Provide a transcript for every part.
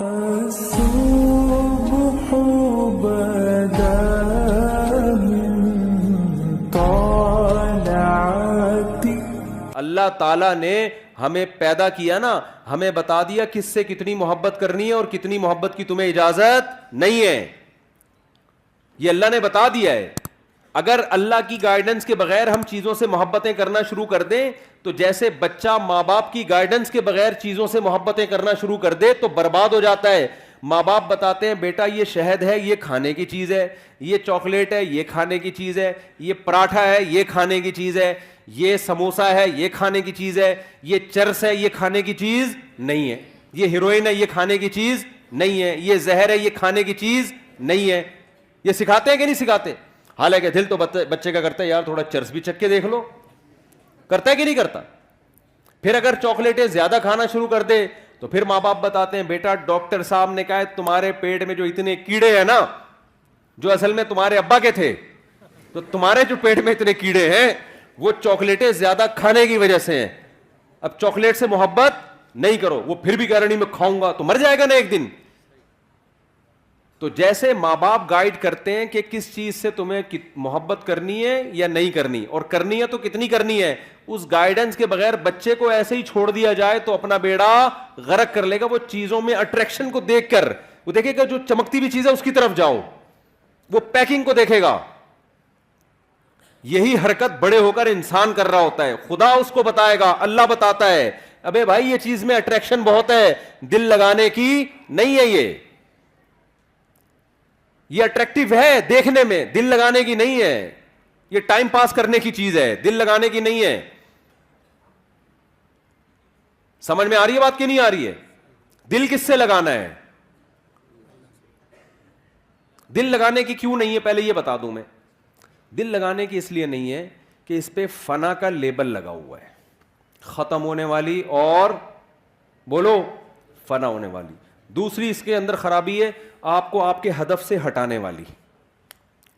الصبح بدا من طالعتی. اللہ تعالیٰ نے ہمیں پیدا کیا نا, ہمیں بتا دیا کس سے کتنی محبت کرنی ہے اور کتنی محبت کی تمہیں اجازت نہیں ہے. یہ اللہ نے بتا دیا ہے. اگر اللہ کی گائیڈنس کے بغیر ہم چیزوں سے محبتیں کرنا شروع کر دیں تو جیسے بچہ ماں باپ کی گائیڈنس کے بغیر چیزوں سے محبتیں کرنا شروع کر دے تو برباد ہو جاتا ہے. ماں باپ بتاتے ہیں بیٹا یہ شہد ہے, یہ کھانے کی چیز ہے, یہ چاکلیٹ ہے, یہ کھانے کی چیز ہے, یہ پراٹھا ہے, یہ کھانے کی چیز ہے, یہ سموسا ہے, یہ کھانے کی چیز ہے, یہ چرس ہے, یہ کھانے کی چیز نہیں ہے, یہ ہیروئن ہے, یہ کھانے کی چیز نہیں ہے, یہ زہر ہے, یہ کھانے کی چیز نہیں ہے. یہ سکھاتے ہیں کہ نہیں سکھاتے؟ حالانکہ دل تو بچے کا کرتا ہے یار تھوڑا چرس بھی چکھ کے دیکھ لو. کرتا ہے کہ نہیں کرتا؟ پھر اگر چاکلیٹیں زیادہ کھانا شروع کر دے تو پھر ماں باپ بتاتے ہیں بیٹا ڈاکٹر صاحب نے کہا ہے تمہارے پیٹ میں جو اتنے کیڑے ہیں نا, جو اصل میں تمہارے ابا کے تھے, تو تمہارے جو پیٹ میں اتنے کیڑے ہیں وہ چاکلیٹیں زیادہ کھانے کی وجہ سے ہیں. اب چاکلیٹ سے محبت نہیں کرو. وہ پھر بھی کہہ رہا نہیں میں کھاؤں گا, تو مر جائے گا نا ایک دن. تو جیسے ماں باپ گائیڈ کرتے ہیں کہ کس چیز سے تمہیں محبت کرنی ہے یا نہیں کرنی, اور کرنی ہے تو کتنی کرنی ہے, اس گائیڈنس کے بغیر بچے کو ایسے ہی چھوڑ دیا جائے تو اپنا بیڑا غرق کر لے گا. وہ چیزوں میں اٹریکشن کو دیکھ کر وہ دیکھے گا جو چمکتی بھی چیز ہے اس کی طرف جاؤ, وہ پیکنگ کو دیکھے گا. یہی حرکت بڑے ہو کر انسان کر رہا ہوتا ہے. خدا اس کو بتائے گا, اللہ بتاتا ہے ابے بھائی یہ چیز میں اٹریکشن بہت ہے, دل لگانے کی نہیں ہے, یہ اٹریکٹیو ہے دیکھنے میں, دل لگانے کی نہیں ہے. یہ ٹائم پاس کرنے کی چیز ہے, دل لگانے کی نہیں ہے. سمجھ میں آ رہی ہے بات کہ نہیں آ رہی ہے؟ دل کس سے لگانا ہے؟ دل لگانے کی کیوں نہیں ہے پہلے یہ بتا دوں میں. دل لگانے کی اس لیے نہیں ہے کہ اس پہ فنا کا لیبل لگا ہوا ہے, ختم ہونے والی اور بولو فنا ہونے والی. دوسری اس کے اندر خرابی ہے آپ کو آپ کے ہدف سے ہٹانے والی,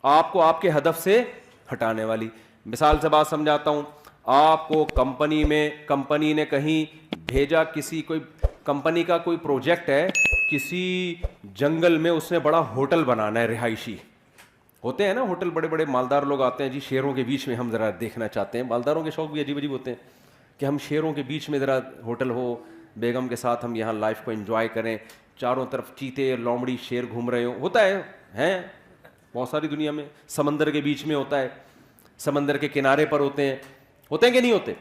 آپ کو آپ کے ہدف سے ہٹانے والی. مثال سے بات سمجھاتا ہوں. آپ کو کمپنی نے کہیں بھیجا, کوئی کمپنی کا کوئی پروجیکٹ ہے, کسی جنگل میں اس نے بڑا ہوٹل بنانا ہے, رہائشی ہوتے ہیں نا ہوٹل, بڑے بڑے مالدار لوگ آتے ہیں جی شیروں کے بیچ میں ہم ذرا دیکھنا چاہتے ہیں. مالداروں کے شوق بھی عجیب عجیب ہوتے ہیں کہ ہم شیروں کے بیچ میں ذرا ہوٹل ہو, بیگم کے ساتھ ہم یہاں لائف کو انجوائے کریں, چاروں طرف چیتے لومڑی شیر گھوم رہے ہوں. ہوتا ہے ہیں بہت ساری دنیا میں, سمندر کے بیچ میں ہوتا ہے, سمندر کے کنارے پر ہوتے ہیں کہ نہیں ہوتے.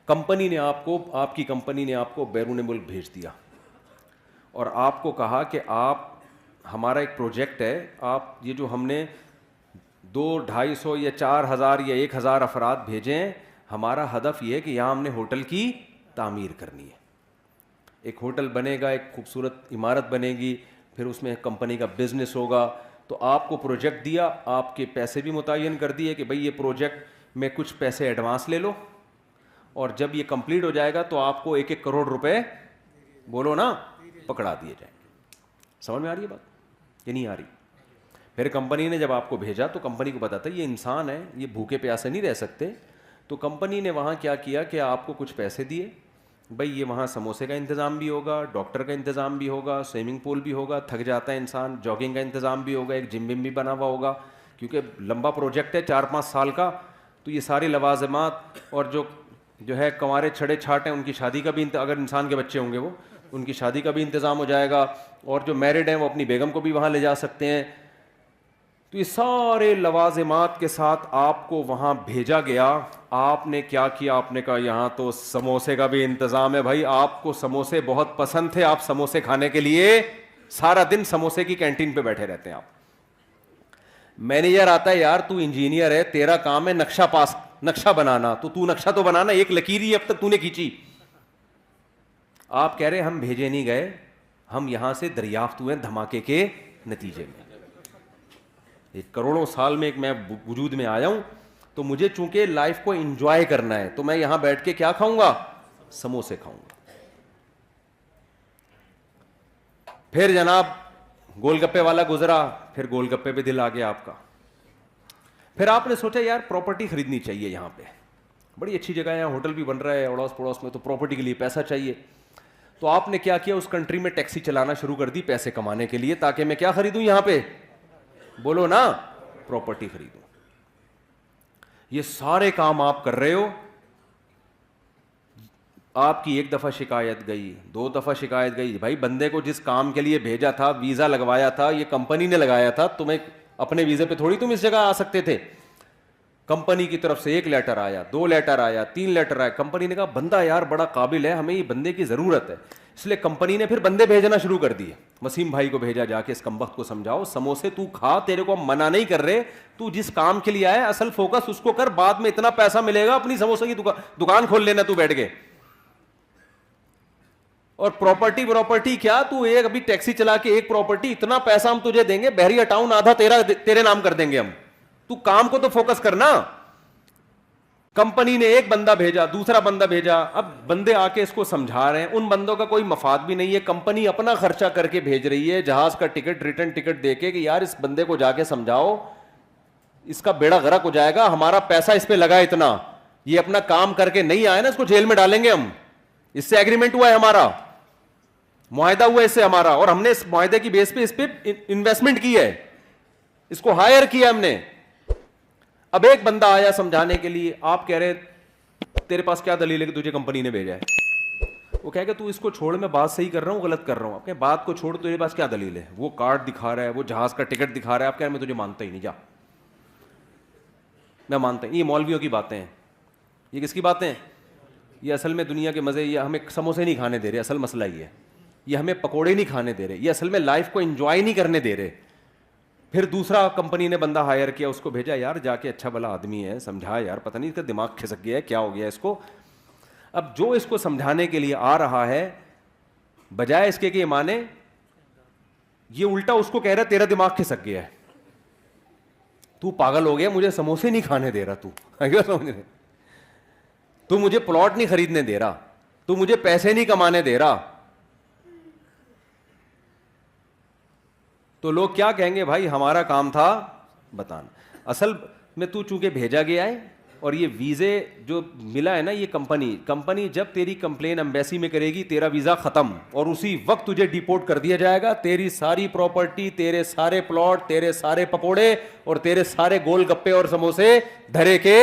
کمپنی نے آپ کی کمپنی نے آپ کو بیرون ملک بھیج دیا اور آپ کو کہا کہ آپ ہمارا ایک پروجیکٹ ہے, آپ یہ جو ہم نے 200-250 یا 4000 یا 1000 افراد بھیجے ہیں, ہمارا ہدف یہ ہے کہ یہاں ہم نے ہوٹل کی تعمیر کرنی ہے. ایک ہوٹل بنے گا, ایک خوبصورت عمارت بنے گی, پھر اس میں کمپنی کا بزنس ہوگا. تو آپ کو پروجیکٹ دیا, آپ کے پیسے بھی متعین کر دیے کہ بھئی یہ پروجیکٹ میں کچھ پیسے ایڈوانس لے لو, اور جب یہ کمپلیٹ ہو جائے گا تو آپ کو 1-1 کروڑ روپے بولو نا پکڑا دیے جائیں. سمجھ میں آ رہی ہے بات کہ نہیں آ رہی؟ پھر کمپنی نے جب آپ کو بھیجا تو کمپنی کو پتا تھا یہ انسان ہے, یہ بھوکے پیاسے نہیں رہ سکتے. تو کمپنی نے وہاں کیا کیا کہ آپ کو کچھ پیسے دیے, بھئی یہ وہاں سموسے کا انتظام بھی ہوگا, ڈاکٹر کا انتظام بھی ہوگا, سوئمنگ پول بھی ہوگا, تھک جاتا ہے انسان, جاگنگ کا انتظام بھی ہوگا, ایک جم بھی بنا ہوا ہوگا, کیونکہ لمبا پروجیکٹ ہے 4-5 سال کا. تو یہ سارے لوازمات, اور جو ہے کنوارے چھڑے چھاٹ ہیں ان کی شادی کا بھی, اگر انسان کے بچے ہوں گے وہ ان کی شادی کا بھی انتظام ہو جائے گا, اور جو میرڈ ہیں وہ اپنی بیگم کو بھی وہاں لے جا سکتے ہیں. تو یہ سارے لوازمات کے ساتھ آپ کو وہاں بھیجا گیا. آپ نے کیا کیا, آپ نے کہا یہاں تو سموسے کا بھی انتظام ہے. بھائی آپ کو سموسے بہت پسند تھے, آپ سموسے کھانے کے لیے سارا دن سموسے کی کینٹین پہ بیٹھے رہتے ہیں آپ. مینیجر آتا ہے یار تو انجینئر ہے, تیرا کام ہے نقشہ بنانا, تو نقشہ تو بنانا, ایک لکیر ہی اب تک تو نے کھینچی. آپ کہہ رہے ہم بھیجے نہیں گئے, ہم یہاں سے دریافت ہوئے دھماکے کے نتیجے میں. ایک کروڑوں سال میں ایک میں وجود میں آیا ہوں, تو مجھے چونکہ لائف کو انجوائے کرنا ہے تو میں یہاں بیٹھ کے کیا کھاؤں گا, سموسے کھاؤں گا. پھر جناب گول گپے والا گزرا, پھر گول گپے پہ دل آ گیا آپ کا. پھر آپ نے سوچا یار پراپرٹی خریدنی چاہیے, یہاں پہ بڑی اچھی جگہ ہے, ہوٹل بھی بن رہا ہے اڑوس پڑوس میں, تو پراپرٹی کے لیے پیسہ چاہیے. تو آپ نے کیا کیا, اس کنٹری میں ٹیکسی چلانا شروع کر دی پیسے کمانے کے لیے, تاکہ میں کیا خریدوں یہاں پہ, بولو نا, پراپرٹی خریدوں. یہ سارے کام آپ کر رہے ہو, آپ کی ایک دفعہ شکایت گئی, 2 دفعہ شکایت گئی, بھائی بندے کو جس کام کے لیے بھیجا تھا, ویزا لگوایا تھا, یہ کمپنی نے لگایا تھا, تمہیں اپنے ویزے پہ تھوڑی تم اس جگہ آ سکتے تھے. کمپنی کی طرف سے 1 لیٹر آیا, 2 لیٹر آیا, 3 لیٹر آیا, کمپنی نے کہا بندہ یار بڑا قابل ہے, ہمیں یہ بندے کی ضرورت ہے, اس لیے کمپنی نے پھر بندے بھیجنا شروع کر دیے. وسیم بھائی کو بھیجا, جا کے اس کمبخت کو سمجھاؤ, سموسے تو کھا, تیرے کو ہم منع نہیں کر رہے, تو جس کام کے لیے آیا اصل فوکس اس کو کر, بعد میں اتنا پیسہ ملے گا اپنی سموسے کی دکان کھول لینا تو بیٹھ کے. اور پراپرٹی کیا, تو ایک ابھی ٹیکسی چلا کے ایک پراپرٹی, اتنا پیسہ ہم تجھے دیں گے, بحریہ ٹاؤن آدھا تیرے نام کر دیں گے ہم, تو کام کو تو فوکس کرنا. کمپنی نے ایک بندہ بھیجا, دوسرا بندہ بھیجا, اب بندے آ کے اس کو سمجھا رہے ہیں, ان بندوں کا کوئی مفاد بھی نہیں ہے, کمپنی اپنا خرچہ کر کے بھیج رہی ہے, جہاز کا ٹکٹ, ریٹرن ٹکٹ دے کے, کہ یار اس بندے کو جا کے سمجھاؤ, اس کا بیڑا غرق ہو جائے گا, ہمارا پیسہ اس پہ لگا اتنا, یہ اپنا کام کر کے نہیں آیا نا, اس کو جیل میں ڈالیں گے ہم, اس سے ایگریمنٹ ہوا ہے ہمارا, معاہدہ ہوا ہے اس سے ہمارا, اور ہم نے اس معاہدے کی بیس پہ اس پہ انویسٹمنٹ کی ہے, اس کو ہائر کیا ہم نے. اب ایک بندہ آیا سمجھانے کے لیے, آپ کہہ رہے تیرے پاس کیا دلیل ہے کہ تجھے کمپنی نے بھیجا ہے, وہ کہے کہ تو اس کو چھوڑ, میں بات صحیح کر رہا ہوں غلط کر رہا ہوں, آپ کہیں بات کو چھوڑ, تیرے پاس کیا دلیل ہے, وہ کارڈ دکھا رہا ہے, وہ جہاز کا ٹکٹ دکھا رہا ہے, آپ کہہ رہے ہیں میں تجھے مانتا ہی نہیں, جا, میں مانتا ہی. یہ مولویوں کی باتیں ہیں, یہ کس کی باتیں ہیں, یہ اصل میں دنیا کے مزے, یہ ہمیں سموسے نہیں کھانے دے رہے, اصل مسئلہ یہ ہے, یہ ہمیں پکوڑے نہیں کھانے دے رہے, یہ اصل میں لائف کو انجوائے نہیں کرنے دے رہے. پھر دوسرا کمپنی نے بندہ ہائر کیا, اس کو بھیجا, یار جا کے اچھا بھلا آدمی ہے, سمجھا یار, پتہ نہیں اس کا دماغ کھسک گیا ہے, کیا ہو گیا اس کو. اب جو اس کو سمجھانے کے لیے آ رہا ہے, بجائے اس کے کہ مانے, یہ الٹا اس کو کہہ رہا ہے تیرا دماغ کھسک گیا ہے, تو پاگل ہو گیا, مجھے سموسے نہیں کھانے دے رہا, تو مجھے پلاٹ نہیں خریدنے دے رہا, تو مجھے پیسے نہیں کمانے دے رہا. تو لوگ کیا کہیں گے, بھائی ہمارا کام تھا بتانا. اصل میں تو چونکہ بھیجا گیا ہے, اور یہ ویزے جو ملا ہے نا, یہ کمپنی جب تیری کمپلین ایمبیسی میں کرے گی, تیرا ویزا ختم, اور اسی وقت تجھے ڈیپورٹ کر دیا جائے گا, تیری ساری پراپرٹی, تیرے سارے پلاٹ, تیرے سارے پکوڑے اور تیرے سارے گول گپے اور سموسے دھرے کے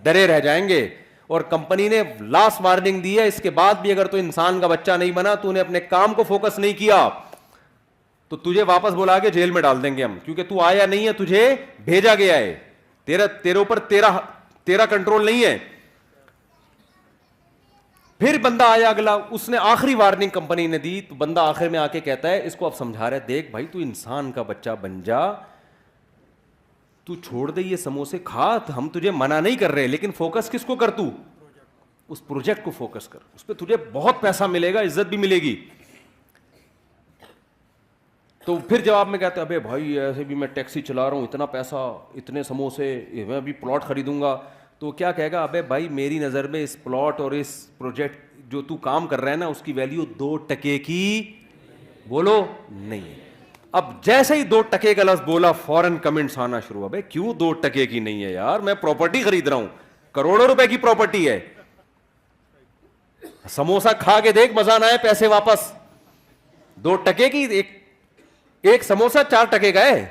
درے رہ جائیں گے. اور کمپنی نے لاسٹ وارننگ دی ہے, اس کے بعد بھی اگر تو انسان کا بچہ نہیں بنا, تو نے اپنے کام کو فوکس نہیں کیا, تو تجھے واپس بلا کے جیل میں ڈال دیں گے ہم, کیونکہ تو آیا نہیں ہے, تجھے بھیجا گیا ہے, تیرے اوپر تیرا کنٹرول نہیں ہے. پھر بندہ آیا اگلا, اس نے آخری وارننگ کمپنی نے دی, تو بندہ آخر میں آ کے کہتا ہے, اس کو اب سمجھا رہے, دیکھ بھائی تو انسان کا بچہ بن جا, تو چھوڑ دے یہ سموسے کھا, ہم تجھے منع نہیں کر رہے, لیکن فوکس کس کو کر, تو اس پروجیکٹ کو فوکس کر, اس پہ تجھے بہت پیسہ ملے گا, عزت بھی ملے گی. تو پھر جواب میں کہتے ہیں, ابے بھائی ایسے بھی میں ٹیکسی چلا رہا ہوں, اتنا پیسہ, اتنے سموسے, میں ابھی پلاٹ خریدوں گا. تو کیا کہے گا, ابے بھائی میری نظر میں اس پلاٹ اور اس پروجیکٹ جو تو کام کر رہا ہے نا, اس کی ویلیو 2 ٹکے کی, بولو, نہیں ہے. اب جیسے ہی 2 ٹکے کا لفظ بولا, فوراً کمنٹس آنا شروع, ابے کیوں 2 ٹکے کی نہیں ہے یار, میں پراپرٹی خرید رہا ہوں, کروڑوں روپے کی پراپرٹی ہے, سموسا کھا کے دیکھ, مزہ نہ آئے, پیسے واپس. 2 ٹکے کی, ایک سموسا 4 ٹکے کا ہے,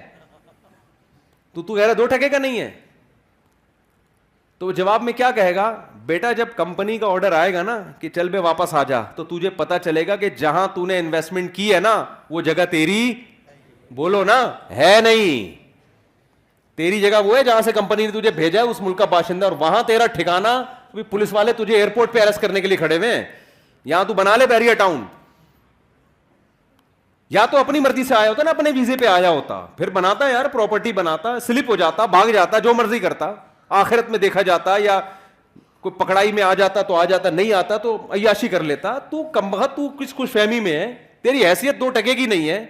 تو کہہ رہا 2 ٹکے کا نہیں ہے. تو جواب میں کیا کہے گا, بیٹا جب کمپنی کا آرڈر آئے گا نا کہ چل بے واپس آ جا, تو تجھے پتا چلے گا کہ جہاں تو نے انویسٹمنٹ کی ہے نا, وہ جگہ تیری, بولو نا, ہے نہیں. تیری جگہ وہ ہے جہاں سے کمپنی نے تجھے بھیجا ہے, اس ملک کا باشندہ, اور وہاں تیرا ٹھکانہ, پولیس والے تجھے ایئرپورٹ پہ اریسٹ کرنے کے لیے کھڑے ہوئے ہیں. یہاں تو بنا لے بحریہ ٹاؤن, یا تو اپنی مرضی سے آیا ہوتا نا, اپنے ویزے پہ آیا ہوتا, پھر بناتا یار پراپرٹی, بناتا, سلپ ہو جاتا, بھاگ جاتا, جو مرضی کرتا, آخرت میں دیکھا جاتا, یا کوئی پکڑائی میں آ جاتا تو آ جاتا, نہیں آتا تو عیاشی کر لیتا. تو کمبخت, تو کس خوش فہمی میں ہے, تیری حیثیت 2 ٹکے کی نہیں ہے,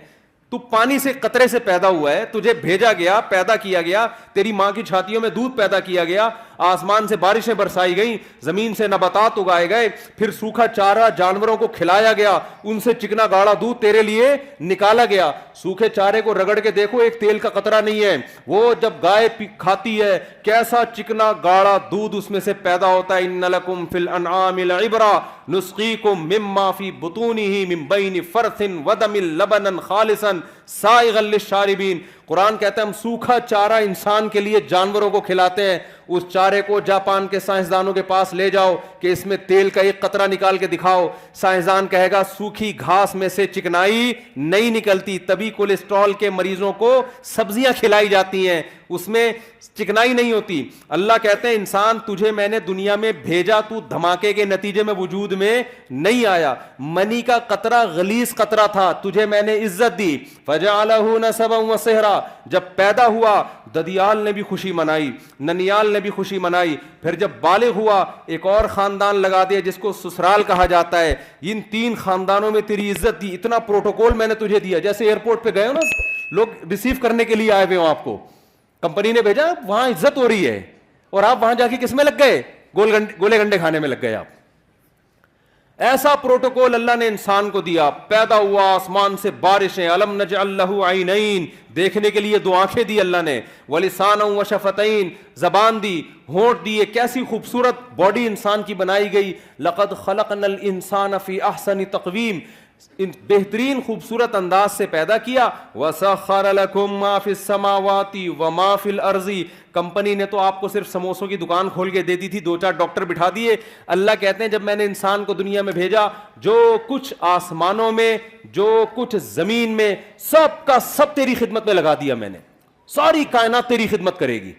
تو پانی سے قطرے سے پیدا ہوا ہے, تجھے بھیجا گیا, پیدا کیا گیا, تیری ماں کی چھاتیوں میں دودھ پیدا کیا گیا, آسمان سے بارشیں برسائی گئیں, زمین سے نباتات اگائے گئے, پھر سوکھا چارہ جانوروں کو کھلایا گیا, ان سے چکنا گاڑا دودھ تیرے لیے نکالا گیا. سوکھے چارے کو رگڑ کے دیکھو, ایک تیل کا قطرہ نہیں ہے. وہ جب گائے کھاتی ہے کیسا چکنا گاڑا دودھ اس میں سے پیدا ہوتا ہے. ان لکم فی الانعام لعبرہ نسقیکم مما فی بطونہ من بین فرث ودم لبنا خالصا سائغا للشاربین. قرآن کہتا ہے ہم سوکھا چارہ انسان کے لیے جانوروں کو کھلاتے ہیں. اس چارے کو جاپان کے سائنسدانوں کے پاس لے جاؤ کہ اس میں تیل کا ایک قطرہ نکال کے دکھاؤ, سائنسدان کہے گا سوکھی گھاس میں سے چکنائی نہیں نکلتی. تبھی کولیسٹرول کے مریضوں کو سبزیاں کھلائی جاتی ہیں, اس میں چکنائی نہیں ہوتی. اللہ کہتے ہیں انسان تجھے میں نے دنیا میں بھیجا, تو دھماکے کے نتیجے میں وجود میں نہیں آیا. منی کا قطرہ غلیظ قطرہ تھا, تجھے میں نے عزت دی. فجعلہ نسبا وصہرا, جب پیدا ہوا ددیال نے بھی خوشی منائی, ننیال نے بھی خوشی منائی. پھر جب بالغ ہوا ایک اور خاندان لگا دیا جس کو سسرال کہا جاتا ہے. ان 3 خاندانوں میں تیری عزت دی, اتنا پروٹوکول میں نے تجھے دیا. جیسے ایئرپورٹ پہ گئے ہو نا, لوگ ریسیو کرنے کے لیے آئے ہوئے ہوں, آپ کو کمپنی نے بھیجا, وہاں عزت ہو رہی ہے, اور آپ وہاں جا کے کس میں لگ گئے, گولے گنڈے کھانے میں لگ گئے آپ. ایسا پروٹوکول اللہ نے انسان کو دیا. پیدا ہوا, آسمان سے بارشیں, الم نجعل لہ عینین, دیکھنے کے لیے 2 آنکھیں دی اللہ نے, ولسانا وشفتین, زبان دی, ہونٹ دیے. کیسی خوبصورت باڈی انسان کی بنائی گئی. لقد خلقنا الانسان فی احسن تقویم, بہترین خوبصورت انداز سے پیدا کیا. وسخر لکم ما فی السماوات وما فی الارض, کمپنی نے تو آپ کو صرف سموسوں کی دکان کھول کے دے دی تھی, 2-4 ڈاکٹر بٹھا دیے. اللہ کہتے ہیں جب میں نے انسان کو دنیا میں بھیجا, جو کچھ آسمانوں میں جو کچھ زمین میں سب کا سب تیری خدمت میں لگا دیا میں نے. ساری کائنات تیری خدمت کرے گی.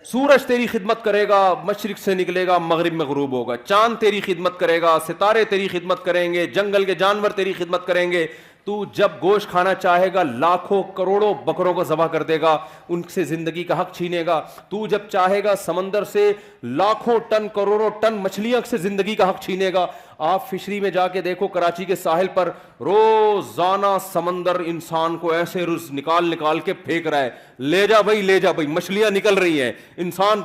سورج تیری خدمت کرے گا, مشرق سے نکلے گا مغرب میں غروب ہوگا. چاند تیری خدمت کرے گا, ستارے تیری خدمت کریں گے, جنگل کے جانور تیری خدمت کریں گے. تو جب گوشت کھانا چاہے گا لاکھوں کروڑوں بکروں کو ذبح کر دے گا, ان سے زندگی کا حق چھینے گا. تو جب چاہے گا سمندر سے لاکھوں ٹن کروڑوں ٹن مچھلیاں سے زندگی کا حق چھینے گا. آپ فشری میں جا کے دیکھو, کراچی کے ساحل پر روزانہ سمندر انسان کو ایسے رز نکال کے پھینک رہا ہے. لے جا بھائی, مچھلیاں نکل رہی ہیں, انسان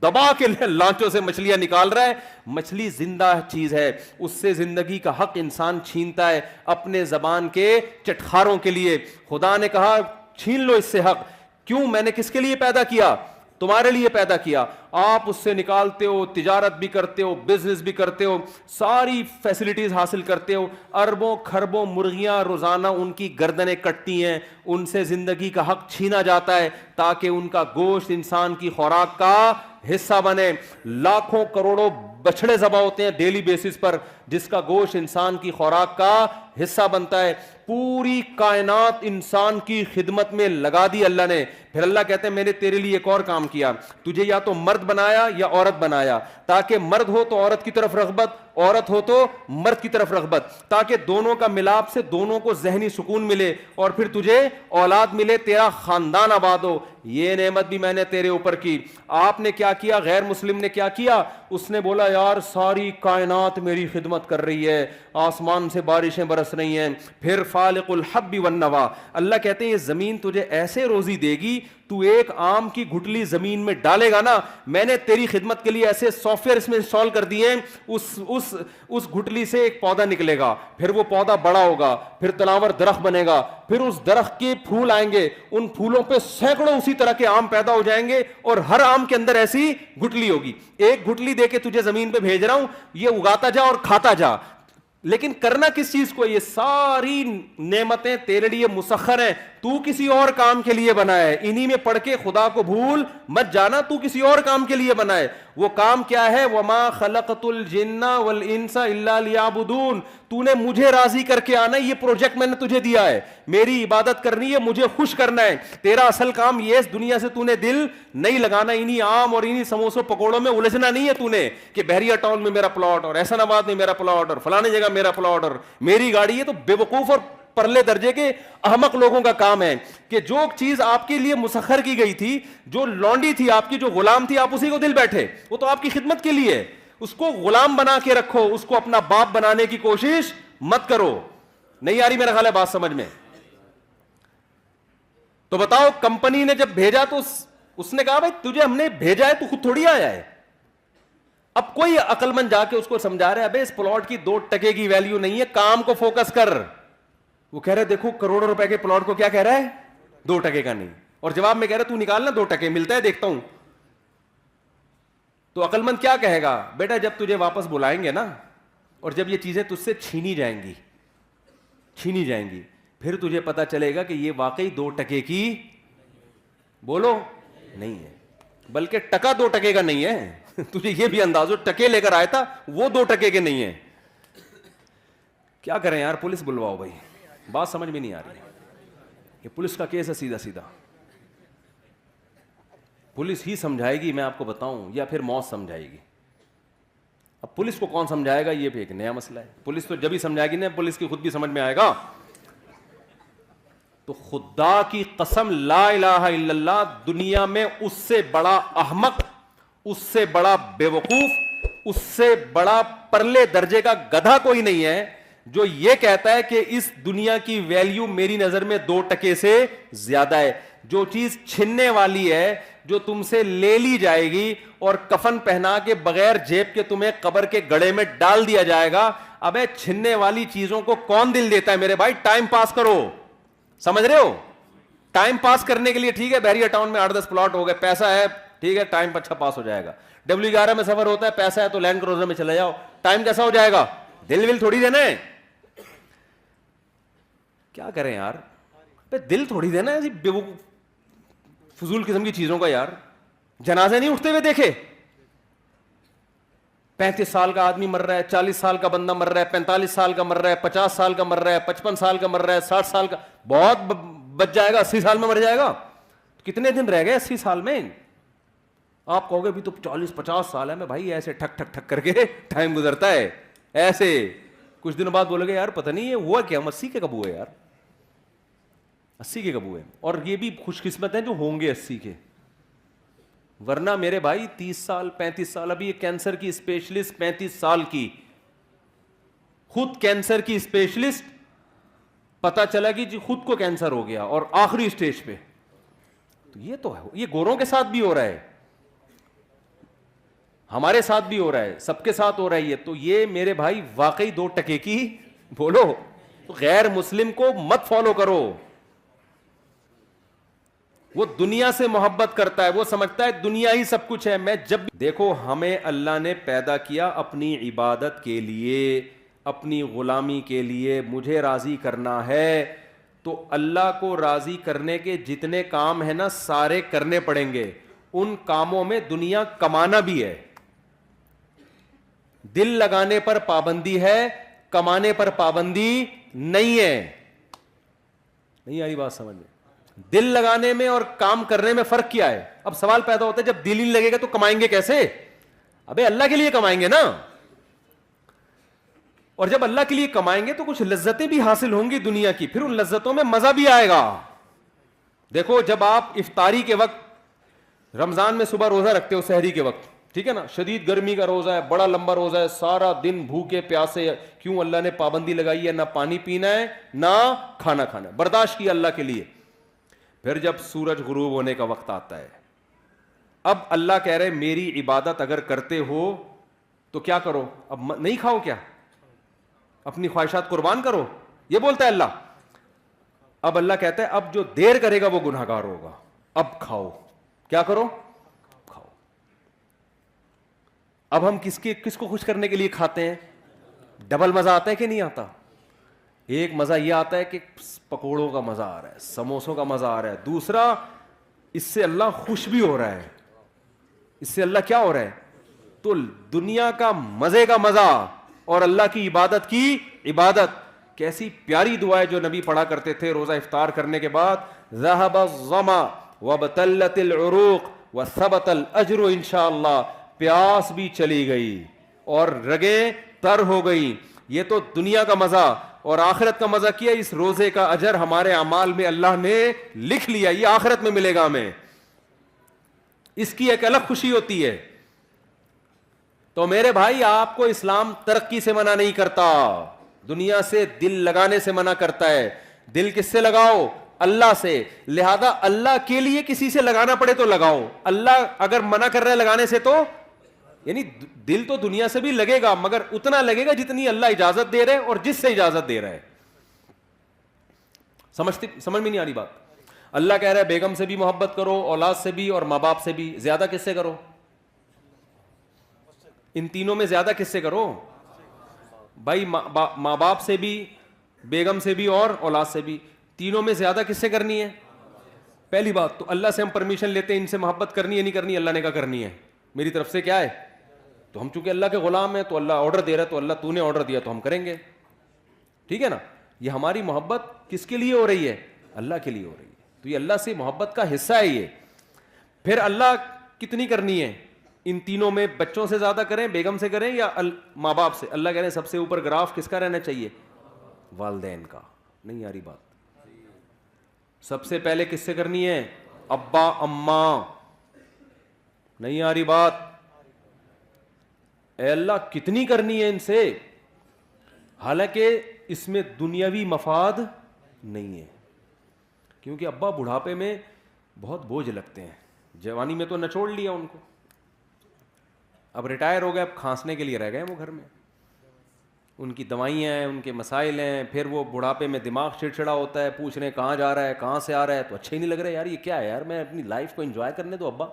دبا کے لانچوں سے مچھلیاں نکال رہا ہے. مچھلی زندہ چیز ہے, اس سے زندگی کا حق انسان چھینتا ہے اپنے زبان کے چٹخاروں کے لیے. خدا نے کہا چھین لو اس سے حق. کیوں؟ میں نے کس کے لیے پیدا کیا؟ تمہارے لیے پیدا کیا. آپ اس سے نکالتے ہو, تجارت بھی کرتے ہو, بزنس بھی کرتے ہو, ساری فیسلٹیز حاصل کرتے ہو. اربوں کھربوں مرغیاں روزانہ ان کی گردنیں کٹتی ہیں, ان سے زندگی کا حق چھینا جاتا ہے تاکہ ان کا گوشت انسان کی خوراک کا حصہ بنے. لاکھوں کروڑوں بچھڑے ذبح ہوتے ہیں ڈیلی بیسس پر, جس کا گوشت انسان کی خوراک کا حصہ بنتا ہے. پوری کائنات انسان کی خدمت میں لگا دی اللہ نے. پھر اللہ کہتے ہیں میں نے تیرے لیے ایک اور کام کیا, تجھے یا تو مرد بنایا یا عورت بنایا, تاکہ مرد ہو تو عورت کی طرف رغبت, عورت ہو تو مرد کی طرف رغبت, تاکہ دونوں کا ملاپ سے دونوں کو ذہنی سکون ملے اور پھر تجھے اولاد ملے, تیرا خاندان آباد ہو. یہ نعمت بھی میں نے تیرے اوپر کی. آپ نے کیا کیا؟ غیر مسلم نے کیا کیا؟ اس نے بولا یار ساری کائنات میری خدمت کر رہی ہے, آسمان سے بارشیں برس رہی ہیں. پھر فالق الحب والنوا, اللہ کہتے ہیں یہ زمین تجھے ایسے روزی دے گی, تو ایک آم کی گھٹلی زمین میں ڈالے گا نا, میں نے تیری خدمت کے لیے ایسے سافٹ ویئر اس میں انسٹال کر دیے ہیں, اس گھٹلی سے ایک پودا نکلے گا, پھر وہ پودا بڑا ہوگا, پھر تناور درخت بنے گا, پھر اس درخت کے پھول آئیں گے, ان پھولوں پہ سینکڑوں اسی طرح کے آم پیدا ہو جائیں گے, اور ہر آم کے اندر ایسی گھٹلی ہوگی. ایک گھٹلی دے کے تجھے زمین پہ بھیج رہا ہوں, یہ اگاتا جا اور کھاتا جا. لیکن کرنا کس چیز کو؟ یہ ساری نعمتیں تیرے لیے مسخر ہیں, تو کسی اور کام کے لیے بنا ہے. انہی میں پڑھ کے خدا کو بھول مت جانا, تو کسی اور کام کے لیے بنا ہے. وہ کام کیا ہے؟ وما خلقت الجن والانس الا لیعبدون, تو نے مجھے راضی کر کے آنا ہے. یہ پروجیکٹ میں نے تجھے دیا ہے, میری عبادت کرنی ہے, مجھے خوش کرنا ہے. تیرا اصل کام یہ ہے, اس دنیا سے تو نے دل نہیں لگانا, انہی عام اور انہی سموسوں پکوڑوں میں الجھنا نہیں ہے تو نے, کہ بحریہ ٹاؤن میں میرا پلاٹ اور احسان آباد میں میرا پلاٹ اور فلانے جگہ میرا پلاٹ اور میری گاڑی ہے. تو بے وقوف اور پرلے درجے کے احمق لوگوں کا کام ہے کہ جو چیز آپ کے لیے مسخر کی گئی تھی, جو لونڈی تھی آپ کی, جو غلام تھی, آپ اسی کو دل بیٹھے, وہ تو آپ کی خدمت کے لیے. اس کو غلام بنا کے رکھو, اس کو اپنا باپ بنانے کی کوشش مت کرو. نہیں آ رہی میرا خیال ہے بات سمجھ میں؟ تو بتاؤ, کمپنی نے جب بھیجا تو اس نے کہا بھائی تجھے ہم نے بھیجا ہے, تو خود تھوڑی آیا ہے. اب کوئی عقل مند جا کے اس کو سمجھا رہا ہے ابے اس پلاٹ کی 2 ٹکے کی ویلیو نہیں ہے, کام کو فوکس کر. وہ کہہ رہے دیکھو کروڑوں روپے کے پلاٹ کو کیا کہہ رہا ہے, 2 ٹکے کا نہیں, اور جواب میں کہہ رہا تو نکالنا 2 ٹکے ملتا ہے دیکھتا ہوں. تو عقل مند کیا کہے گا, بیٹا جب تجھے واپس بلائیں گے نا, اور جب یہ چیزیں تجھ سے چھینی جائیں گی, پھر تجھے پتا چلے گا کہ یہ واقعی 2 ٹکے کی بولو نہیں ہے, بلکہ ٹکا 2 ٹکے کا نہیں ہے. تجھے یہ بھی انداز ہو ٹکے لے کر آیا تھا, وہ 2 ٹکے کے نہیں ہے. کیا کریں یار, پولیس بلواؤ بھائی, بات سمجھ میں نہیں آ رہی. یہ پولیس کا کیس ہے سیدھا سیدھا, پولیس ہی سمجھائے گی, میں آپ کو بتاؤں, یا پھر موت سمجھائے گی. اب پولیس کو کون سمجھائے گا یہ بھی ایک نیا مسئلہ ہے. پولیس تو جب ہی سمجھائے گی نا, پولیس کی خود بھی سمجھ میں آئے گا. تو خدا کی قسم لا الہ الا اللہ, دنیا میں اس سے بڑا احمق, اس سے بڑا بے وقوف, اس سے بڑا پرلے درجے کا گدھا کوئی نہیں ہے جو یہ کہتا ہے کہ اس دنیا کی ویلیو میری نظر میں 2 ٹکے سے زیادہ ہے. جو چیز چھننے والی ہے, جو تم سے لے لی جائے گی اور کفن پہنا کے بغیر جیب کے تمہیں قبر کے گڑے میں ڈال دیا جائے گا, ابے چھننے والی چیزوں کو کون دل دیتا ہے میرے بھائی. ٹائم پاس کرو, سمجھ رہے ہو, ٹائم پاس کرنے کے لیے ٹھیک ہے, بحریہ ٹاؤن میں 8-10 پلاٹ ہو گئے, پیسہ ہے ٹھیک ہے, ٹائم اچھا پاس ہو جائے گا. W11 میں سفر ہوتا ہے, پیسہ ہے تو لینڈ کروزر میں چلے جاؤ, ٹائم کیسا ہو جائے گا. دل ول تھوڑی دینا ہے. کیا کریں یار, دل تھوڑی دینا ہے بے فضول قسم کی چیزوں کا. یار جنازے نہیں اٹھتے ہوئے دیکھے, 35 سال کا آدمی مر رہا ہے, 40 سال کا بندہ مر رہا ہے, 45 سال کا مر رہا ہے, 50 سال کا مر رہا ہے, 55 سال کا مر رہا ہے, 60 سال کا, بہت بچ جائے گا, 80 سال میں مر جائے گا. کتنے دن رہ گئے 80 سال میں. آپ کہو گے بھی تو 40-50 سال ہے. میں بھائی ایسے ٹھک ٹھک ٹھک کر کے ٹائم گزرتا ہے ایسے. کچھ دنوں بعد بولو گے یار پتہ نہیں یہ ہوا کیا, 80 کے کب ہوئے یار, 80 کے کب ہوئے. اور یہ بھی خوش قسمت ہیں جو ہوں گے 80 کے, ورنہ میرے بھائی 30 سال 35 سال. ابھی یہ کینسر کی اسپیشلسٹ 35 سال کی, خود کینسر کی اسپیشلسٹ, پتا چلا کہ جی خود کو کینسر ہو گیا اور آخری اسٹیج پہ. تو یہ گوروں کے ساتھ بھی ہو رہا ہے, ہمارے ساتھ بھی ہو رہا ہے, سب کے ساتھ ہو رہا ہے. تو یہ میرے بھائی واقعی 2 ٹکے کی بولو. غیر مسلم کو مت فالو کرو, وہ دنیا سے محبت کرتا ہے, وہ سمجھتا ہے دنیا ہی سب کچھ ہے. میں جب دیکھو ہمیں اللہ نے پیدا کیا اپنی عبادت کے لیے, اپنی غلامی کے لیے, مجھے راضی کرنا ہے. تو اللہ کو راضی کرنے کے جتنے کام ہیں نا سارے کرنے پڑیں گے. ان کاموں میں دنیا کمانا بھی ہے. دل لگانے پر پابندی ہے, کمانے پر پابندی نہیں ہے. نہیں آ رہی بات سمجھ میں؟ دل لگانے میں اور کام کرنے میں فرق کیا ہے؟ اب سوال پیدا ہوتا ہے جب دل ہی لگے گا تو کمائیں گے کیسے؟ ابے اللہ کے لیے کمائیں گے نا, اور جب اللہ کے لیے کمائیں گے تو کچھ لذتیں بھی حاصل ہوں گی دنیا کی, پھر ان لذتوں میں مزہ بھی آئے گا. دیکھو جب آپ افطاری کے وقت رمضان میں صبح روزہ رکھتے ہو سحری کے وقت, ٹھیک ہے نا, شدید گرمی کا روزہ ہے, بڑا لمبا روزہ ہے, سارا دن بھوکے پیاسے, کیوں اللہ نے پابندی لگائی ہے, نہ پانی پینا ہے نہ کھانا کھانا ہے, برداشت کیا اللہ کے لیے. پھر جب سورج غروب ہونے کا وقت آتا ہے, اب اللہ کہہ رہے میری عبادت اگر کرتے ہو تو کیا کرو, اب نہیں کھاؤ کیا, اپنی خواہشات قربان کرو, یہ بولتا ہے اللہ. اب اللہ کہتا ہے اب جو دیر کرے گا وہ گناہگار ہوگا, اب کھاؤ, کیا کرو, کھاؤ. اب ہم کس کو خوش کرنے کے لیے کھاتے ہیں؟ ڈبل مزہ آتا ہے کہ نہیں آتا؟ ایک مزہ یہ آتا ہے کہ پکوڑوں کا مزہ آ رہا ہے, سموسوں کا مزہ آ رہا ہے. دوسرا اس سے اللہ خوش بھی ہو رہا ہے, اس سے اللہ کیا ہو رہا ہے, تو دنیا کا مزے کا مزہ اور اللہ کی عبادت کی عبادت. کیسی پیاری دعائیں جو نبی پڑھا کرتے تھے روزہ افطار کرنے کے بعد, ذهب الظما وابتلت العروق وثبت الاجر انشاءاللہ. پیاس بھی چلی گئی اور رگیں تر ہو گئی. یہ تو دنیا کا مزہ, اور آخرت کا مزہ کیا, اس روزے کا اجر ہمارے اعمال میں اللہ نے لکھ لیا, یہ آخرت میں ملے گا ہمیں, اس کی ایک الگ خوشی ہوتی ہے. تو میرے بھائی آپ کو اسلام ترقی سے منع نہیں کرتا, دنیا سے دل لگانے سے منع کرتا ہے. دل کس سے لگاؤ؟ اللہ سے, لہذا اللہ کے لیے کسی سے لگانا پڑے تو لگاؤ, اللہ اگر منع کر رہا ہے لگانے سے تو یعنی دل تو دنیا سے بھی لگے گا مگر اتنا لگے گا جتنی اللہ اجازت دے رہے اور جس سے اجازت دے رہا ہے. سمجھ میں نہیں آ رہی بات؟ اللہ کہہ رہا ہے بیگم سے بھی محبت کرو, اولاد سے بھی اور ماں باپ سے بھی. زیادہ کس سے کرو؟ ان تینوں میں زیادہ کس سے کرو بھائی؟ ماں باپ سے بھی, بیگم سے بھی اور اولاد سے بھی. تینوں میں زیادہ کس سے کرنی ہے؟ پہلی بات تو اللہ سے ہم پرمیشن لیتے ہیں ان سے محبت کرنی ہے نہیں کرنی, اللہ نے کہا کرنی ہے, میری طرف سے کیا ہے. تو ہم چونکہ اللہ کے غلام ہیں تو اللہ آرڈر دے رہا ہے, تو اللہ تو نے آرڈر دیا تو ہم کریں گے, ٹھیک ہے نا. یہ ہماری محبت کس کے لیے ہو رہی ہے؟ اللہ کے لیے ہو رہی ہے. تو یہ اللہ سے محبت کا حصہ ہے یہ. پھر اللہ کتنی کرنی ہے ان تینوں میں؟ بچوں سے زیادہ کریں, بیگم سے کریں یا ماں باپ سے؟ اللہ کہہ رہے ہیں سب سے اوپر گراف کس کا رہنا چاہیے؟ والدین کا. نہیں آ رہی بات؟ سب سے پہلے کس سے کرنی ہے؟ ابا اماں. نہیں آ رہی بات؟ اے اللہ کتنی کرنی ہے ان سے؟ حالانکہ اس میں دنیاوی مفاد نہیں ہے, کیونکہ ابا بڑھاپے میں بہت بوجھ لگتے ہیں. جوانی میں تو نچوڑ لیا ان کو, اب ریٹائر ہو گئے, اب کھانسنے کے لیے رہ گئے وہ گھر میں. ان کی دوائیاں ہیں, ان کے مسائل ہیں, پھر وہ بڑھاپے میں دماغ چڑچڑا ہوتا ہے, پوچھ رہے ہیں کہاں جا رہا ہے, کہاں سے آ رہا ہے, تو اچھا ہی نہیں لگ رہا ہے یار, یہ کیا ہے یار, میں اپنی لائف کو انجوائے کرنے دو ابا.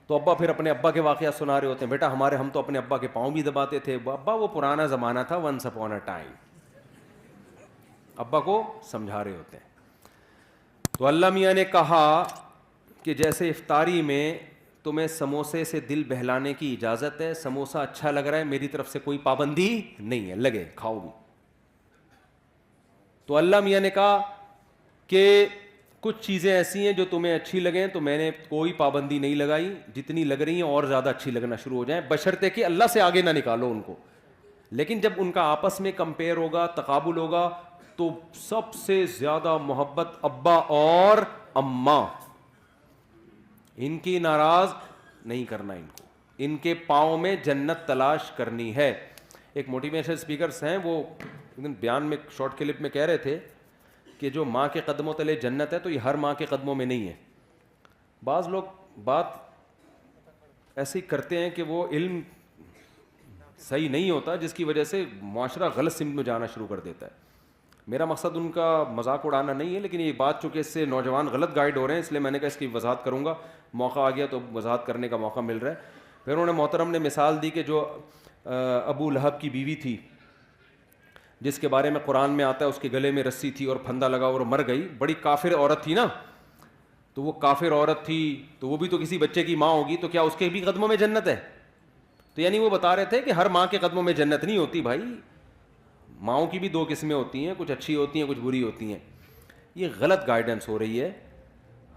تو ابا پھر اپنے ابا کے واقعات سنا رہے ہوتے ہیں, بیٹا ہم تو اپنے ابا کے پاؤں بھی دباتے تھے. ابا وہ پرانا زمانہ تھا, ونس اپون اے ٹائم. ابا کو سمجھا رہے ہوتے ہیں. تو اللہ میاں نے کہا کہ جیسے افطاری میں تمہیں سموسے سے دل بہلانے کی اجازت ہے, سموسا اچھا لگ رہا ہے, میری طرف سے کوئی پابندی نہیں ہے, لگے کھاؤ بھی. تو اللہ میاں نے کہا کہ کچھ چیزیں ایسی ہیں جو تمہیں اچھی لگیں تو میں نے کوئی پابندی نہیں لگائی, جتنی لگ رہی ہیں اور زیادہ اچھی لگنا شروع ہو جائیں, بشرطے کہ اللہ سے آگے نہ نکالو ان کو. لیکن جب ان کا آپس میں کمپیئر ہوگا, تقابل ہوگا, تو سب سے زیادہ محبت ابا اور اماں, ان کی ناراض نہیں کرنا, ان کو ان کے پاؤں میں جنت تلاش کرنی ہے. ایک موٹیویشنل اسپیکرس ہیں, وہ بیان میں شارٹ کلپ میں کہہ رہے تھے کہ جو ماں کے قدموں تلے جنت ہے تو یہ ہر ماں کے قدموں میں نہیں ہے. بعض لوگ بات ایسے کرتے ہیں کہ وہ علم صحیح نہیں ہوتا, جس کی وجہ سے معاشرہ غلط سمت میں جانا شروع کر دیتا ہے. میرا مقصد ان کا مذاق اڑانا نہیں ہے, لیکن یہ بات چونکہ اس سے نوجوان غلط گائیڈ ہو رہے ہیں, اس لیے میں نے کہا اس کی وضاحت کروں گا. موقع آ گیا تو وضاحت کرنے کا موقع مل رہا ہے. پھر انہوں نے محترم نے مثال دی کہ جو ابو لہب کی بیوی تھی, جس کے بارے میں قرآن میں آتا ہے اس کے گلے میں رسی تھی اور پھندا لگا اور مر گئی, بڑی کافر عورت تھی نا. تو وہ کافر عورت تھی تو وہ بھی تو کسی بچے کی ماں ہوگی, تو کیا اس کے بھی قدموں میں جنت ہے؟ تو یعنی وہ بتا رہے تھے کہ ہر ماں کے قدموں میں جنت نہیں ہوتی بھائی, ماؤں کی بھی دو قسمیں ہوتی ہیں, کچھ اچھی ہوتی ہیں کچھ بری ہوتی ہیں. یہ غلط گائیڈنس ہو رہی ہے.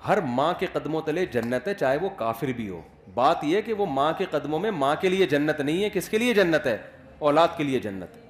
ہر ماں کے قدموں تلے جنت ہے, چاہے وہ کافر بھی ہو. بات یہ کہ وہ ماں کے قدموں میں ماں کے لیے جنت نہیں ہے, کس کے لیے جنت ہے؟ اولاد کے لیے جنت ہے.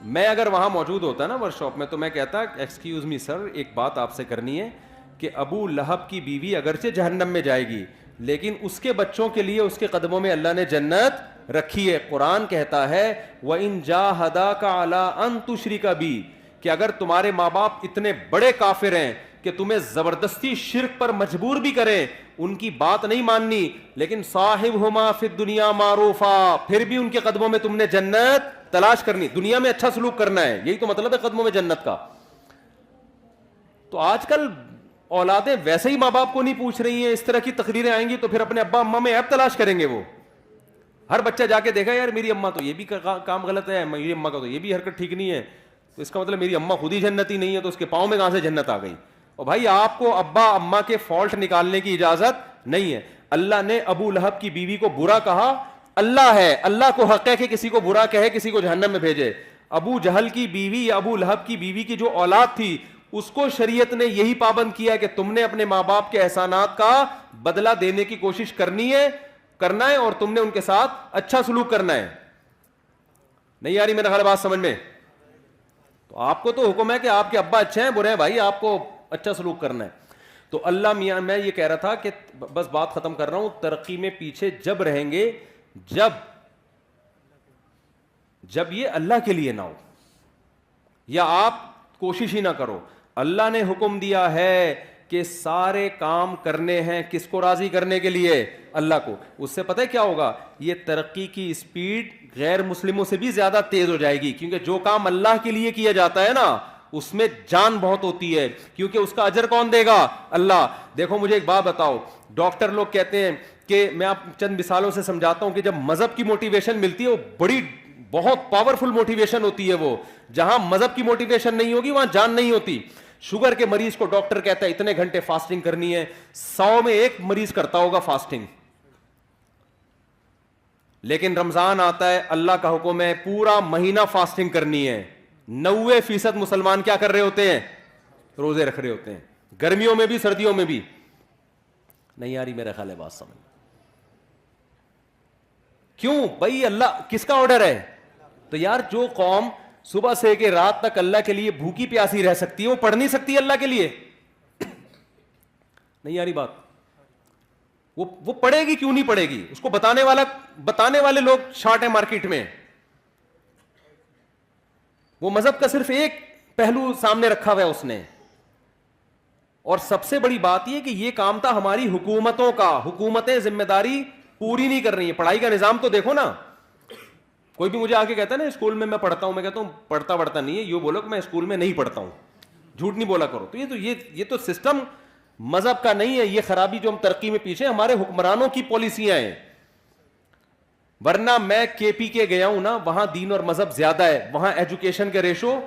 میں اگر وہاں موجود ہوتا نا ورک شاپ میں تو میں کہتا ایکسکیوز می سر, ایک بات آپ سے کرنی ہے کہ ابو لہب کی بیوی اگرچہ جہنم میں جائے گی لیکن اس کے بچوں کے لیے اس کے قدموں میں اللہ نے جنت رکھی ہے. قرآن کہتا ہے وَإِن جَاهَدَاكَ عَلَىٰ أَن تُشْرِكَ بِي, کہ اگر تمہارے ماں باپ اتنے بڑے کافر ہیں کہ تمہیں زبردستی شرک پر مجبور بھی کریں, ان کی بات نہیں ماننی, لیکن صاحبہما فی الدنیا معروفا, پھر بھی ان کے قدموں میں تم نے جنت تلاش کرنی, دنیا میں اچھا سلوک کرنا ہے, یہی تو مطلب ہے قدموں میں جنت کا. تو آج کل اولادیں ویسے ہی ماں باپ کو نہیں پوچھ رہی ہیں, اس طرح کی تقریریں آئیں گی تو پھر اپنے ابا اماں میں عیب تلاش کریں گے. وہ ہر بچہ جا کے دیکھا یار میری اماں تو یہ بھی کام غلط ہے, میری اماں کا تو یہ بھی حرکت ٹھیک نہیں ہے, تو اس کا مطلب میری اماں خود ہی جنتی نہیں ہے, تو اس کے پاؤں میں کہاں سے جنت آ گئی؟ اور بھائی آپ کو ابا اماں کے فالٹ نکالنے کی اجازت نہیں ہے. اللہ نے ابو لہب کی بیوی کو برا کہا, اللہ ہے, اللہ کو حق ہے کہ کسی کو برا کہے, کسی کو جہنم میں بھیجے. ابو جہل کی بیوی یا ابو لہب کی بیوی کی جو اولاد تھی اس کو شریعت نے یہی پابند کیا کہ تم نے اپنے ماں باپ کے احسانات کا بدلہ دینے کی کوشش کرنا ہے اور تم نے ان کے ساتھ اچھا سلوک کرنا ہے. نہیں آ رہی میرا خیال بات سمجھ میں؟ تو آپ کو تو حکم ہے کہ آپ کے ابا اچھے ہیں برے ہیں, بھائی آپ کو اچھا سلوک کرنا ہے. تو اللہ میاں, میں یہ کہہ رہا تھا کہ بس بات ختم کر رہا ہوں, ترقی میں پیچھے جب رہیں گے جب یہ اللہ کے لیے نہ ہو. یا آپ کوشش ہی نہ کرو. اللہ نے حکم دیا ہے کہ سارے کام کرنے ہیں کس کو راضی کرنے کے لیے؟ اللہ کو. اس سے پتہ ہے کیا ہوگا؟ یہ ترقی کی اسپیڈ غیر مسلموں سے بھی زیادہ تیز ہو جائے گی, کیونکہ جو کام اللہ کے لیے کیا جاتا ہے نا اس میں جان بہت ہوتی ہے, کیونکہ اس کا اجر کون دے گا؟ اللہ. دیکھو مجھے ایک بات بتاؤ, ڈاکٹر لوگ کہتے ہیں کہ, میں آپ چند مثالوں سے سمجھاتا ہوں کہ جب مذہب کی موٹیویشن ملتی ہے وہ بڑی بہت پاورفل موٹیویشن ہوتی ہے. وہ جہاں مذہب کی موٹیویشن نہیں ہوگی وہاں جان نہیں ہوتی. شوگر کے مریض کو ڈاکٹر کہتا ہے اتنے گھنٹے فاسٹنگ کرنی ہے, 100 میں 1 مریض کرتا ہوگا فاسٹنگ. لیکن رمضان آتا ہے, اللہ کا حکم ہے پورا مہینہ فاسٹنگ کرنی ہے. 90% مسلمان کیا کر رہے ہوتے ہیں؟ روزے رکھ رہے ہوتے ہیں, گرمیوں میں بھی سردیوں میں بھی. نہیں آ رہی میرا خیال ہے بات سمجھ. کیوں بھائی؟ اللہ کس کا آرڈر ہے؟ تو یار جو قوم صبح سے کہ رات تک اللہ کے لیے بھوکی پیاسی رہ سکتی ہے وہ پڑھ نہیں سکتی اللہ کے لیے؟ نہیں آ رہی بات. وہ پڑھے گی کیوں نہیں پڑھے گی؟ اس کو بتانے والے لوگ شارٹ ہیں مارکیٹ میں. وہ مذہب کا صرف ایک پہلو سامنے رکھا ہوا ہے اس نے. اور سب سے بڑی بات یہ کہ یہ کام تھا ہماری حکومتوں کا. حکومتیں ذمہ داری پوری نہیں کر رہی ہیں. پڑھائی کا نظام تو دیکھو نا. کوئی بھی مجھے آ کے کہتا ہے نا اسکول میں پڑھتا ہوں, میں کہتا ہوں پڑھتا نہیں ہے, یہ بولو کہ میں اسکول میں نہیں پڑھتا ہوں. جھوٹ نہیں بولا کرو. تو یہ تو سسٹم مذہب کا نہیں ہے. یہ خرابی جو ہم ترقی میں پیچھے, ہمارے حکمرانوں کی پالیسیاں ہیں. ورنہ میں کے پی کے گیا ہوں نا, وہاں دین اور مذہب زیادہ ہے. وہاں ایجوکیشن کے ریشو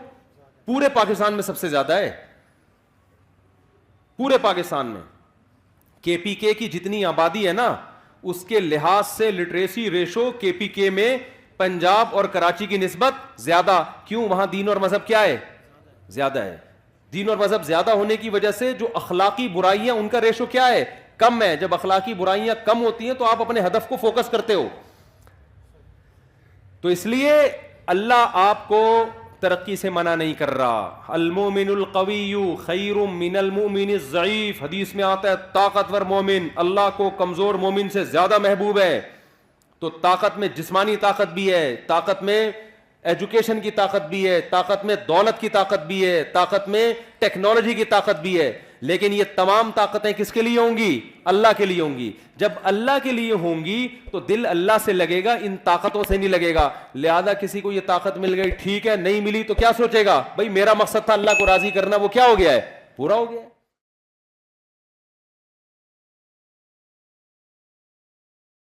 پورے پاکستان میں سب سے زیادہ ہے. پورے پاکستان میں کے پی کے کی جتنی آبادی ہے نا اس کے لحاظ سے لٹریسی ریشو کے پی کے میں پنجاب اور کراچی کی نسبت زیادہ. کیوں؟ وہاں دین اور مذہب کیا ہے؟ زیادہ ہے. دین اور مذہب زیادہ ہونے کی وجہ سے جو اخلاقی برائیاں ان کا ریشو کیا ہے؟ کم ہے. جب اخلاقی برائیاں کم ہوتی ہیں تو آپ اپنے ہدف کو فوکس کرتے ہو. تو اس لیے اللہ آپ کو ترقی سے منع نہیں کر رہا. المومن القوی خیر من المؤمن الضعیف. حدیث میں آتا ہے طاقتور مومن اللہ کو کمزور مومن سے زیادہ محبوب ہے. تو طاقت میں جسمانی طاقت بھی ہے, طاقت میں ایجوکیشن کی طاقت بھی ہے, طاقت میں دولت کی طاقت بھی ہے, طاقت میں ٹیکنالوجی کی طاقت بھی ہے. لیکن یہ تمام طاقتیں کس کے لیے ہوں گی؟ اللہ کے لیے ہوں گی. جب اللہ کے لیے ہوں گی تو دل اللہ سے لگے گا, ان طاقتوں سے نہیں لگے گا. لہذا کسی کو یہ طاقت مل گئی ٹھیک ہے, نہیں ملی تو کیا سوچے گا؟ بھائی میرا مقصد تھا اللہ کو راضی کرنا, وہ کیا ہو گیا ہے؟ پورا ہو گیا ہے.